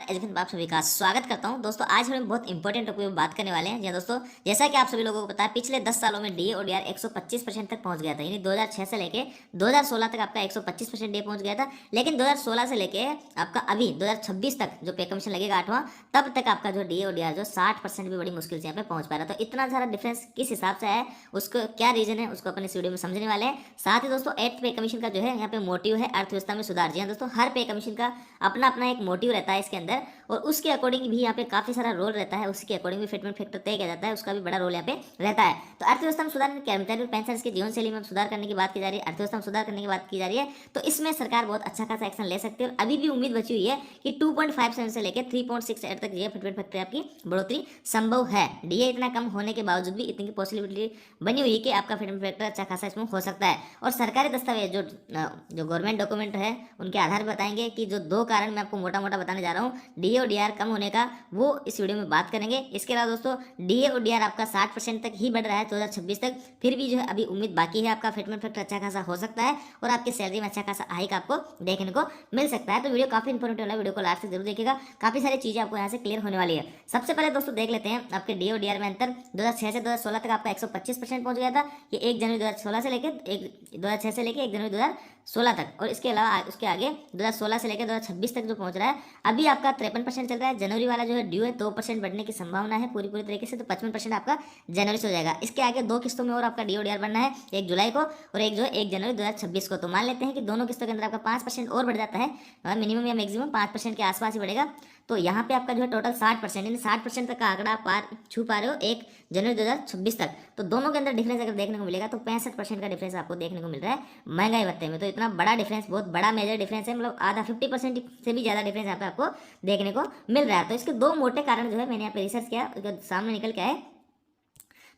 Education में आप सभी का स्वागत करता हूं। दोस्तों आज हम बहुत इंपॉर्टेंट टॉपिक पर बात करने वाले हैं। जी दोस्तों, जैसा कि आप सभी लोगों को पता है, पिछले 10 सालों में डीए और डीआर 125% तक पहुंच गया था। यानी 2006 से लेके 2016 तक आपका 125% डीए पहुंच गया था। लेकिन 2016 से लेके आपका अभी 2026 तक जो पे कमीशन लगेगा 8वां, तब तक आपका जो डीए और डीआर जो 60% भी बड़ी मुश्किल से यहाँ पे पहुंच पा रहा है। तो इतना सारा डिफरेंस किस हिसाब से है, उसको क्या रीजन है, उसको अपन इस वीडियो में समझने वाले हैं। साथ ही दोस्तों 8th पे कमीशन का जो है यहाँ पे मोटिव है अर्थव्यवस्था में सुधार। जी हाँ दोस्तों, हर पे कमीशन का अपना अपना एक मोटिव रहता है इसके अंदर, और उसके अकॉर्डिंग भी यहाँ पे काफी सारा रोल रहता है। उसके अकॉर्डिंग भी फिटमेंट फैक्टर तय किया जाता है, उसका भी बड़ा रोल यहाँ पे रहता है। तो अर्थव्यवस्था में सुधार, कर्मचारी और पेंशनर्स की जीवन शैली में सुधार करने की बात की जा रही है, अर्थव्यवस्था में सुधार करने की बात की जा रही है। तो इसमें सरकार बहुत अच्छा खासा एक्शन ले सकती है। और अभी भी उम्मीद बची हुई है कि 2.57 से लेकर 3.68 तक जो फिटमेंट फैक्टर आपकी बढ़ोतरी संभव है। डीए इतना कम होने के बावजूद भी इतनी पॉसिबिलिटी बनी हुई है कि आपका फिटमेंट फैक्टर अच्छा खासा इसमें हो सकता है। और सरकारी दस्तावेज जो गवर्नमेंट डॉक्यूमेंट है उनके आधार पर बताएंगे कि जो दो कारण मैं आपको मोटा मोटा बताने जा रहा हूँ डीए और डीआर कम होने का, वो इस वीडियो में बात करेंगे। इसके अलावा दोस्तों डीए और डीआर आपका 60% तक ही बढ़ रहा है 2026 तक, फिर भी जो है अभी उम्मीद बाकी है, आपका फिटमेंट फैक्टर अच्छा खासा हो सकता है और आपकी सैलरी में अच्छा खासा हाइक आपको देखने को मिल सकता है। तो वीडियो काफी इंपॉर्टेंट वाला, वीडियो को लास्ट तक जरूर देखिएगा, काफी सारी चीजें आपको यहाँ से क्लियर होने वाली है। सबसे पहले दोस्तों देख लेते हैं आपके डीए और डीआर में अंतर। 2006 से 2016 तक आपका 125% पहुंच गया था, ये 1 जनवरी 2016 से लेकर 2006 से लेकर 1 जनवरी 2016 तक। और इसके अलावा उसके आगे 2016 से लेकर 2026 तक जो पहुंच रहा है, अभी आपका 53% चल रहा है। जनवरी वाला जो है ड्यू है, 2% बढ़ने की संभावना है पूरी तरीके से, तो 55% आपका जनवरी से हो जाएगा। इसके आगे 2 किस्तों में और आपका डीओ डीआर बनना है, 1 जुलाई को और एक जो है 1 जनवरी 2026 को। तो मान लेते हैं कि दोनों किस्तों के अंदर आपका 5% और बढ़ जाता है, मिनिमम या मैक्सिमम 5% के आसपास ही बढ़ेगा। तो यहाँ पे आपका जो है टोटल 60%, यानी 60% तक का आंकड़ा आप छू पा रहे हो 1 जनवरी 2026 तक। तो दोनों के अंदर डिफरेंस अगर देखने को मिलेगा तो 65% का डिफरेंस आपको देखने को मिल रहा है महंगाई भत्ते में। तो इतना बड़ा डिफरेंस, बहुत बड़ा मेजर डिफरेंस है, मतलब आधा 50% से भी ज्यादा डिफरेंस यहाँ पे आपको देखने को मिल रहा है। तो इसके 2 मोटे कारण जो है मैंने यहाँ पे रिसर्च किया, सामने निकल के आए।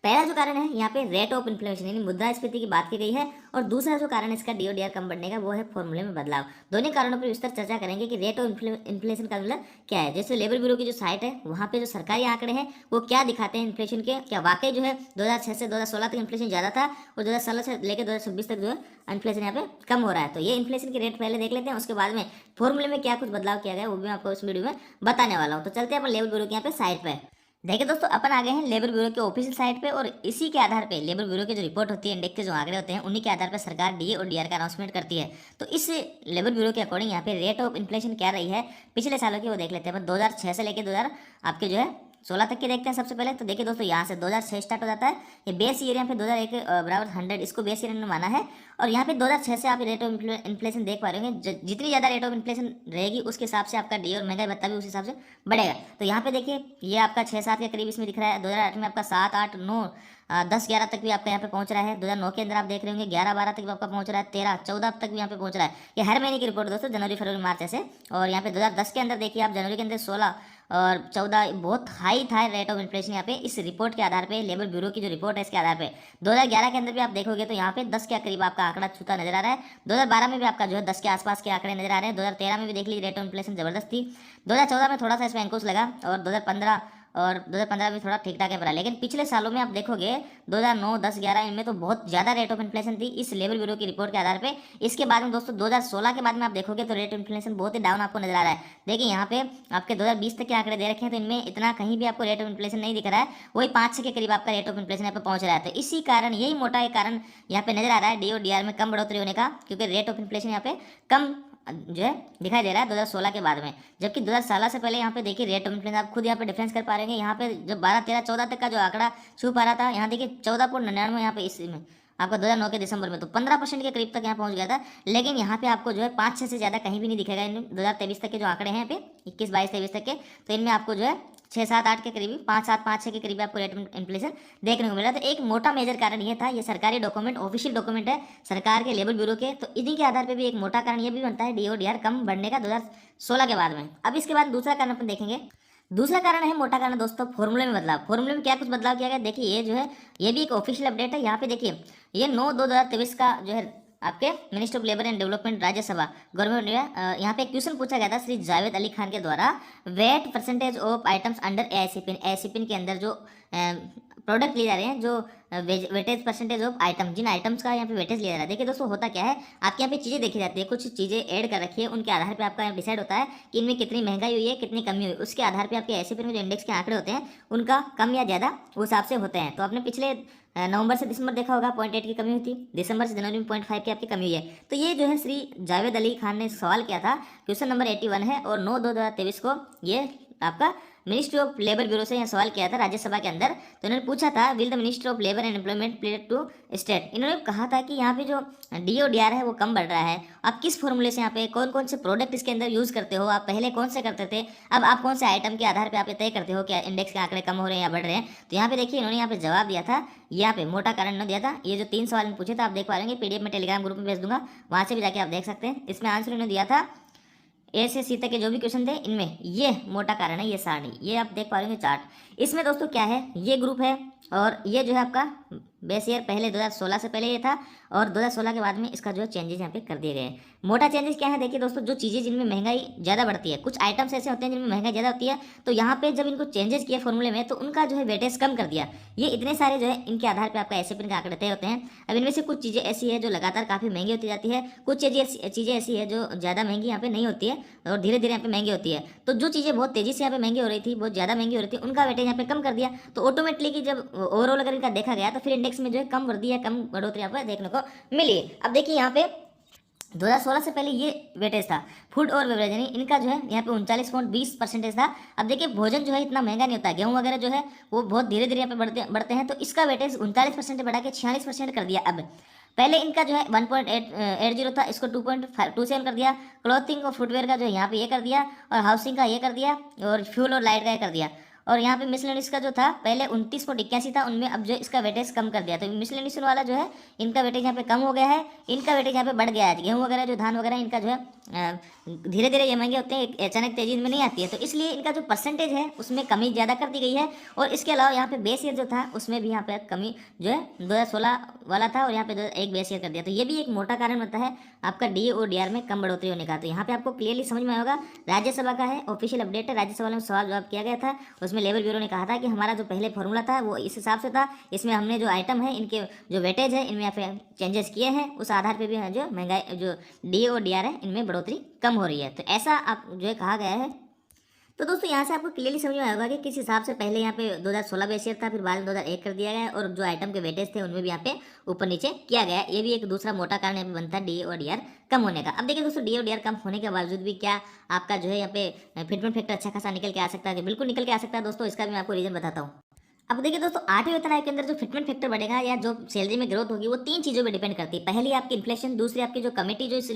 पहला जो कारण है यहाँ पे रेट ऑफ इन्फ्लेशन यानी मुद्रास्फीति की बात की गई है, और दूसरा जो कारण इसका डीओ डीआर कम बढ़ने का वो है फॉर्मूले में बदलाव। दोनों कारणों पर विस्तार चर्चा करेंगे कि रेट ऑफ इन्फ्लेशन का मतलब क्या है। जैसे लेबर ब्यूरो की जो साइट है वहाँ पे जो सरकारी आंकड़े हैं वो क्या दिखाते हैं इन्फ्लेशन के, क्या वाकई जो है 2006 से 2016 तक इन्फ्लेशन ज़्यादा था और 2016 से लेकर 2026 तक जो है इन्फ्लेशन यहाँ पे कम हो रहा है। तो ये इन्फ्लेशन की रेट पहले देख लेते हैं, उसके बाद में फॉर्मूले में क्या कुछ बदलाव किया गया वो भी मैं आपको इस वीडियो में बताने वाला हूँ। तो चलते हैं अपन लेबर ब्यूरो की यहाँ पे साइट पर। देखिए दोस्तों, अपन आ गए हैं लेबर ब्यूरो के ऑफिशियल साइट पे, और इसी के आधार पे लेबर ब्यूरो की जो रिपोर्ट होती है, इंडेक्स के जो आंकड़े होते हैं, उन्हीं के आधार पर सरकार डीए और डीआर का अनाउंसमेंट करती है। तो इस लेबर ब्यूरो के अकॉर्डिंग यहाँ पे रेट ऑफ इन्फ्लेशन क्या रही है पिछले सालों की वो देख लेते हैं। 2006 से लेकर 2000 आपके जो है 16 तक के देखते हैं सबसे पहले। तो देखिए दोस्तों, यहाँ से 2006 स्टार्ट हो जाता है, ये बेस ईयर यहाँ पे 2001 बराबर 100 इसको बेस ईयर माना है। और यहाँ पे 2006 से आप रेट ऑफ इन्फ्लेशन देख पा रहे होंगे, जितनी ज़्यादा रेट ऑफ इन्फ्लेशन रहेगी उसके हिसाब से आपका डी और महंगाई भत्ता भी उस हिसाब से बढ़ेगा। तो यहाँ पे देखिए ये आपका 6-7 के करीब इसमें दिख रहा है। 2008 में आपका 7, 8, 9, 10, 11 तक भी आपका यहाँ पे पहुंच रहा है। 2009 के अंदर आप देख रहे होंगे 11, 12 तक भी आपका पहुंच रहा है, 13, 14 तक भी यहाँ पे पहुंच रहा है। ये हर महीने की रिपोर्ट दोस्तों, जनवरी, फरवरी, मार्च ऐसे। और यहाँ पे 2010 के अंदर देखिए आप, जनवरी के अंदर 16 और 14 बहुत हाई था रेट ऑफ इन्फ्लेशन यहाँ पे, इस रिपोर्ट के आधार पे, लेबर ब्यूरो की जो रिपोर्ट है इसके आधार पे। 2011 के अंदर भी आप देखोगे तो यहाँ पे 10 के करीब आपका आंकड़ा छूता नजर आ रहा है। 2012 में भी आपका जो है 10 के आसपास के आंकड़े नजर आ रहे हैं। 2013 में भी देख लीजिए रेट ऑफ इन्फ्लेशन जबरदस्त थी। 2014 में थोड़ा सा इसमें अंकुश लगा, और 2015 भी थोड़ा ठीक ठाक है पड़ा। लेकिन पिछले सालों में आप देखोगे 2009, 10, 11 इनमें तो बहुत ज़्यादा रेट ऑफ इन्फ्लेशन थी इस लेबर ब्यूरो की रिपोर्ट के आधार पे। इसके बाद में दोस्तों 2016 के बाद में आप देखोगे तो रेट ऑफ इन्फ्लेशन बहुत ही डाउन आपको नजर आ रहा है। देखिए यहाँ पे आपके 2020 तक के आंकड़े दे रखे हैं, तो इनमें इतना कहीं भी आपको रेट ऑफ इन्फ्लेशन नहीं दिख रहा है, वही 5-6 के करीब आपका रेट ऑफ इन्फ्लेशन यहाँ पे पहुंच रहा है। तो इसी कारण, यही मोटा एक कारण यहाँ पे नजर आ रहा है डी और डीआर में कम बढ़ोतरी होने का, क्योंकि रेट ऑफ इन्फ्लेशन यहाँ पे कम जो है दिखाई दे रहा है 2016 के बाद में। जबकि 2016 से पहले यहाँ पे देखिए रेट ऑफ इन्फ्लेशन आप खुद यहाँ पे डिफरेंस कर पा रहे हैं। यहाँ पे जो 12, 13, 14 तक का जो आंकड़ा छू पा रहा था, यहाँ देखिए 14.99 यहाँ पे इसमें आपका 2009 के दिसंबर में तो 15% के करीब तक यहाँ पहुंच गया था। लेकिन यहाँ पे आपको जो है 5-6 से ज़्यादा कहीं भी नहीं दिखेगा। इन 2023 तक के जो आंकड़े हैं यहाँ पे 21, 22, 23 तक के, तो इनमें आपको जो है 6, 7, 8 के करीब, 5, 7, 5, 6 के करीब आपको रेट ऑफ इन्फ्लेशन देखने को मिला। तो एक मोटा मेजर कारण ये था, ये सरकारी डॉक्यूमेंट, ऑफिशियल डॉक्यूमेंट है सरकार के लेबर ब्यूरो के। तो इन्हीं के आधार पर भी एक मोटा कारण ये भी बनता है डीओ डीआर कम बढ़ने का 2016 के बाद में। अब इसके बाद दूसरा कारण अपन देखेंगे। दूसरा कारण है, मोटा कारण दोस्तों, फॉर्मूले में बदलाव। फॉर्मूले में क्या कुछ बदलाव किया गया, देखिए ये जो है ये भी एक ऑफिशियल अपडेट है। यहाँ पे देखिए ये 9/2/2023 का जो है आपके minister of labour and development Rajya Sabha government India, यहाँ पे एक क्वेश्चन पूछा गया था श्री जावेद अली खान के द्वारा, weight percentage of items under AICPN के अंदर जो प्रोडक्ट लिए जा रहे हैं, जो वेटेज परसेंटेज ऑफ आइटम, जिन आइटम्स का यहाँ पे वेटेज लिया जा रहा है। देखिए दोस्तों होता क्या है, आपके यहाँ पे चीज़ें देखी जाती है, कुछ चीज़ें ऐड कर रखी है, उनके आधार पे आपका डिसाइड होता है कि इनमें कितनी महंगाई हुई है, कितनी कमी हुई, उसके आधार पे आपके ऐसे में जो इंडेक्स के आंकड़े होते हैं उनका कम या ज़्यादा उस हिसाब से होते हैं। तो आपने पिछले नवंबर से दिसंबर देखा होगा 0.8 की कमी हुई थी, दिसंबर से जनवरी में 0.5 की आपकी कमी हुई है। तो ये जो है श्री जावेद अली खान ने सवाल किया था, क्वेश्चन नंबर 81 है, और 9/2/2023 को ये आपका मिनिस्ट्री ऑफ लेबर ब्यूरो से यह सवाल किया था राज्यसभा के अंदर। तो इन्होंने पूछा था, will the minister of labour and employment pleased to state, इन्होंने कहा था कि यहाँ पे जो DODR है वो कम बढ़ रहा है, आप किस फॉर्मूले से यहाँ पे कौन कौन से प्रोडक्ट इसके अंदर यूज़ करते हो, आप पहले कौन से करते थे, अब आप कौन से आइटम के आधार पर आप ये तय करते हो कि इंडेक्स के आंकड़े कम हो रहे हैं या बढ़ रहे हैं। तो यहाँ पे देखिए इन्होंने यहाँ पे जवाब दिया था, यहाँ पे मोटा कारण न दिया था। ये जो 3 सवाल पूछे थे आप देख पा लेंगे, PDF में टेलीग्राम ग्रुप में भेज दूंगा, वहाँ से भी जाके आप देख सकते हैं। इसमें आंसर इन्होंने दिया था A से C तक के जो भी क्वेश्चन थे इनमें ये मोटा कारण है, ये सारणी, ये आप देख पा रहे हैं चार्ट। इसमें दोस्तों क्या है, ये ग्रुप है और ये जो है आपका बेस ईयर पहले 2016 से पहले ये था, और 2016 के बाद में इसका जो चेंजेस यहाँ पे कर दिए गए हैं। मोटा चेंजेस क्या है, देखिए दोस्तों, जो चीज़ें जिनमें महंगाई ज़्यादा बढ़ती है, कुछ आइटम्स ऐसे होते हैं जिनमें महंगाई ज़्यादा होती है, तो यहाँ पे जब इनको चेंजेस किया फॉर्मूले में तो उनका जो है वेटेज कम कर दिया। ये इतने सारे जो है इनके आधार पर आपका ऐसे के आंकड़े तय होते हैं। अब इनमें से कुछ चीज़ें ऐसी है जो लगातार काफ़ी महंगी होती जाती है, कुछ चीज़ें ऐसी है जो ज़्यादा महंगी यहाँ पे नहीं होती है और धीरे धीरे यहाँ पे महंगी होती है। तो जो चीज़ें बहुत तेज़ी से यहाँ पे महंगी हो रही थी, बहुत ज़्यादा महंगी हो रही थी, उनका वेटेज यहाँ पे कम कर दिया। तो ऑटोमेटिकली कि जब ओवरऑल अगर इनका देखा गया तो फिर इंडेक्स में जो है कम वृद्धि या कम बढ़ोतरी यहाँ पर देखने को मिली। अब देखिए यहाँ पे 2016 से पहले ये वेटेज था, फूड और बेवरेज यानी इनका जो है यहाँ पे 39.20% था। अब देखिए भोजन जो है इतना महंगा नहीं होता, गेहूं वगैरह जो है वो बहुत धीरे धीरे यहाँ पे बढ़ते हैं, तो इसका वेटेज 39% बढ़ा के 46% कर दिया। अब पहले इनका जो है 1.80 था, इसको 2.27 कर दिया। क्लॉथिंग और फुटवेयर का जो है यहाँ पे ये कर दिया, और हाउसिंग का ये कर दिया, और फ्यूल और लाइट का ये कर दिया। और यहाँ पे मिसलेनियस का जो था पहले 29.81 था, उनमें अब जो इसका वेटेज कम कर दिया। तो मिसलेनियस वाला जो है इनका वेटेज यहाँ पे कम हो गया है, इनका वेटेज यहाँ पे बढ़ गया है। गेहूं वगैरह जो धान वगैरह इनका जो है धीरे धीरे ये महंगे होते हैं, अचानक तेजी में नहीं आती है, तो इसलिए इनका जो परसेंटेज है उसमें कमी ज़्यादा कर दी गई है। और इसके अलावा यहाँ पे बेस ईयर जो था उसमें भी यहाँ पे कमी जो है 2016 वाला था, और यहाँ पे एक बेस ईयर कर दिया। तो ये भी एक मोटा कारण होता है आपका DODR में कम बढ़ोतरी होने का। तो यहाँ पे आपको क्लियरली समझ में आएगा, राज्यसभा का है, ऑफिशियल अपडेट है, राज्यसभा में सवाल जवाब किया गया था, उसमें लेबर ब्यूरो ने कहा था कि हमारा जो पहले फॉर्मूला था वो इस हिसाब से था, इसमें हमने जो आइटम है इनके जो वेटेज है इनमें यहाँ पे चेंजेस किए हैं, उस आधार पे भी है जो महंगाई जो DODR है इनमें बढ़ोतरी कम हो रही है। तो ऐसा आप जो है कहा गया है। तो दोस्तों यहाँ से आपको क्लियरली समझ में आएगा कि किस हिसाब से पहले यहाँ पे 2016 बेस ईयर था, फिर बाद में 2001 कर दिया गया, और जो आइटम के वेटेज थे उनमें भी यहाँ पे ऊपर नीचे किया गया। ये भी एक दूसरा मोटा कारण यहाँ पे बनता है DODR कम होने का। अब देखिए दोस्तों, DODR कम होने के बावजूद भी क्या आपका जो है यहाँ पे फिटमेंट फैक्टर अच्छा खासा निकल के आ सकता है? बिल्कुल निकल के आ सकता है दोस्तों, इसका भी मैं आपको रीजन बताता हूँ। अब देखिए दोस्तों, 8वें वेतन आयोग के अंदर जो फिटमेंट फैक्टर बढ़ेगा या जो सैलरी में ग्रोथ होगी वो 3 चीज़ों पे डिपेंड करती है। पहली आपकी इन्फ्लेशन, दूसरी आपकी जो कमेटी जो इस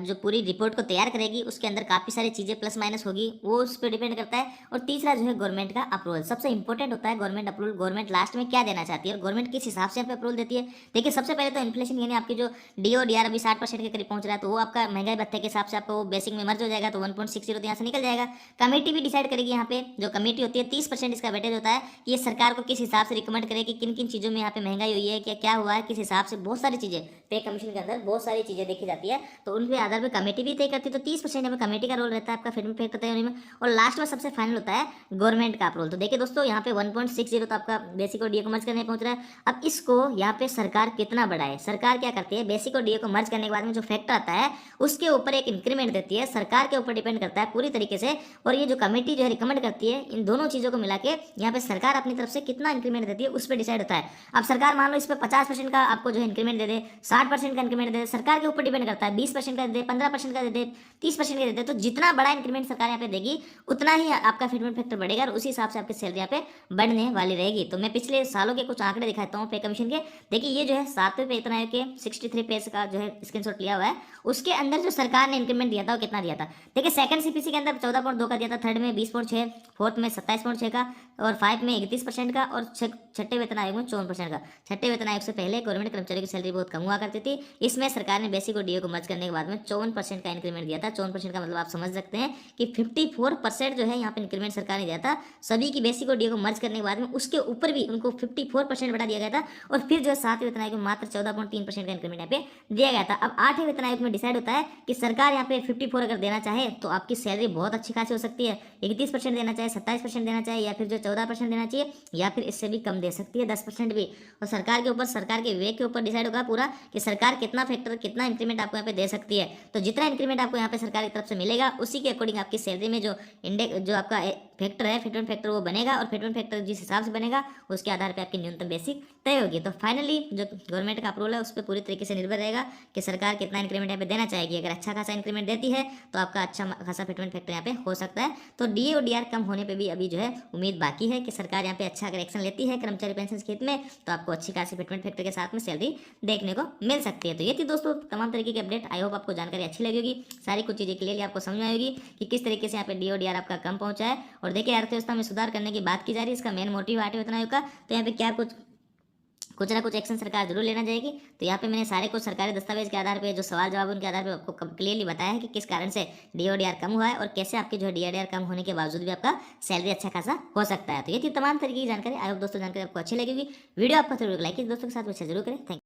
जो पूरी रिपोर्ट को तैयार करेगी उसके अंदर काफ़ी सारी चीज़ें प्लस माइनस होगी, वो उस पर डिपेंड करता है। और तीसरा जो है गवर्नमेंट का अप्रूवल, सबसे इंपॉर्टेंट होता है गवर्नमेंट अप्रूवल। गवर्नमेंट लास्ट में क्या देना चाहती है और गवर्नमेंट किस हिसाब से यहाँ पे अप्रूवल देती है। देखिए सबसे पहले तो इन्फ्लेशन यानी आपकी जो DODR अभी 60% के करीब पहुंच रहा है, तो वो आपका महंगाई भत्ते के हिसाब से आपको वो बेसिक में मर्ज हो जाएगा, तो 1.60 तो यहाँ से निकल जाएगा। कमेटी भी डिसाइड करेगी, यहाँ पे जो कमेटी होती है 30% इसका वेटेज होता है कि ये सरकार को किस हिसाब से रिकमेंड करे कि किन किन चीज़ों में यहाँ पे महंगाई हुई है, क्या क्या हुआ है, किस हिसाब से, बहुत सारी चीज़ें पे कमीशन के अंदर बहुत सारी चीज़ें देखी जाती है, तो उनके आधार पर कमेटी भी तय करती है। तो 30% यहाँ पे कमेटी का रोल रहता है आपका फिटमेंट फैक्टर तय होने में। और लास्ट में सबसे फाइनल होता है गवर्नमेंट का अप्रूवल। तो देखिए दोस्तों, यहाँ पे 1.60 तो आपका बेसिक और DA को मर्ज करने पहुंच रहा है। अब इसको यहाँ पे सरकार कितना बढ़ाए, सरकार क्या करती है, बेसिक और DA को मर्ज करने के बाद में जो फैक्टर आता है उसके ऊपर एक इंक्रीमेंट देती है, सरकार के ऊपर डिपेंड करता है पूरी तरीके से। और ये जो कमेटी जो है रिकमेंड करती है, इन दोनों चीज़ों को मिला के यहाँ पे सरकार अपनी तरफ से कितना इंक्रीमेंट देती है उस पर डिसाइड होता है। अब सरकार मान लो इस पर 50% का आपको जो है इंक्रीमेंट दे दे, 60% का इंक्रीमेंट दे दे, सरकार के ऊपर डिपेंड करता है, 20% का दे दे, 15% का दे दे, 30% का दे दे, तो जितना बड़ा इंक्रीमेंट सरकार यहाँ पे देगी उतना ही आपका फिटमेंट फैक्टर बढ़ेगा और उसी हिसाब से आपकी सैलरी यहाँ पे बढ़ने वाली रहेगी। तो मैं पिछले सालों के कुछ आंकड़े दिखाता हूँ पे कमीशन के। देखिए ये जो है 7वें वेतन आयोग के 63 पेज का जो है स्क्रीनशॉट लिया हुआ है, उसके अंदर जो सरकार ने इंक्रीमेंट दिया था वो कितना दिया था। देखिए सेकंड CPC के अंदर 14.2 का दिया था, थर्ड में 20.6, फोर्थ में 27.6 का, और 5 में 31% का, और छठे वेतन आयोग में 54% का। छठे वेतन आयोग से पहले गवर्नमेंट कर्मचारियों की सैलरी बहुत कम हुआ करती थी, इसमें सरकार ने बेसिक और DA को मर्ज करने के बाद में 54% का इंक्रीमेंट दिया था। 54% का मतलब आप समझ सकते हैं कि 54% जो है यहाँ पे इंक्रीमेंट सरकार ने दिया था सभी की बेसिक और DA को मर्ज करने के बाद में, उसके ऊपर भी उनको 54% बढ़ा दिया गया था। और फिर जो है 7वें वेतन आयोग में मात्र 14.3% का इंक्रीमेंट यहाँ पे दिया गया था। अब 8वें वेतन आयोग में डिसाइड होता है कि सरकार यहाँ पे 54 अगर देना चाहे तो आपकी सैलरी बहुत अच्छी खासी हो सकती है, 31% देना चाहे, 27% देना चाहे, या फिर जो 14% देना चाहिए या फिर इससे भी कम दे सकती है, 10% भी। और सरकार के ऊपर, सरकार के विवेक के ऊपर डिसाइड होगा पूरा कि सरकार कितना फैक्टर, कितना इंक्रीमेंट आपको यहाँ पे दे सकती है। तो जितना इंक्रीमेंट आपको यहाँ पे सरकार की तरफ से मिलेगा उसी के अकॉर्डिंग आपकी सैलरी में जो इंडेक्स, जो आपका फैक्टर है, फिटमेंट फैक्टर वो बनेगा, और फिटमेंट फैक्टर जिस हिसाब से बनेगा उसके आधार पर आपकी न्यूनतम बेसिक तय होगी। तो फाइनली जो गवर्नमेंट का अप्रूवल है उस पर पूरी तरीके से निर्भर रहेगा कि सरकार कितना इंक्रीमेंट यहाँ पे देना चाहेगी। अगर अच्छा खासा इंक्रीमेंट देती है तो आपका अच्छा खासा फिटमेंट फैक्टर यहाँ पे हो सकता है। तो डीए और डीआर कम होने पे भी अभी जो है उम्मीद बाकी है कि सरकार यहाँ पे अच्छा अगर एक्शन लेती है कर्मचारी पेंशन स्कीम में तो आपको अच्छी खासी फिटमेंट फैक्टर के साथ में सैलरी देखने को मिल सकती है। तो ये थी दोस्तों तमाम तरीके की अपडेट। आई होप आपको जानकारी अच्छी लगी होगी, सारी कुछ चीज़ें क्लियरली आपको समझ में आएगी कि किस तरीके से यहाँ पे डीओ डीआर आपका कम पहुंचा है। और देखिए अर्थव्यवस्था में सुधार करने की बात की जा रही है, इसका मेन मोटिव अर्थव्यवस्था आयोग का, तो यहाँ पे क्या कुछ ना कुछ एक्शन सरकार जरूर लेना चाहेगी। तो यहाँ पे मैंने सारे कुछ सरकारी दस्तावेज के आधार पे, जो सवाल जवाब उनके आधार पे आपको क्लियरली बताया है कि किस कारण से डीओडीआर कम हुआ है और कैसे आपके जो है डीओडीआर कम होने के बावजूद भी आपका सैलरी अच्छा खासा हो सकता है। तो ये थी तमाम तरीके की जानकारी। आई होप दोस्तों जानकारी आपको अच्छी लगेगी। वीडियो आपको जरूर लाइक कीजिए, दोस्तों के साथ शेयर जरूर करें। Thank you.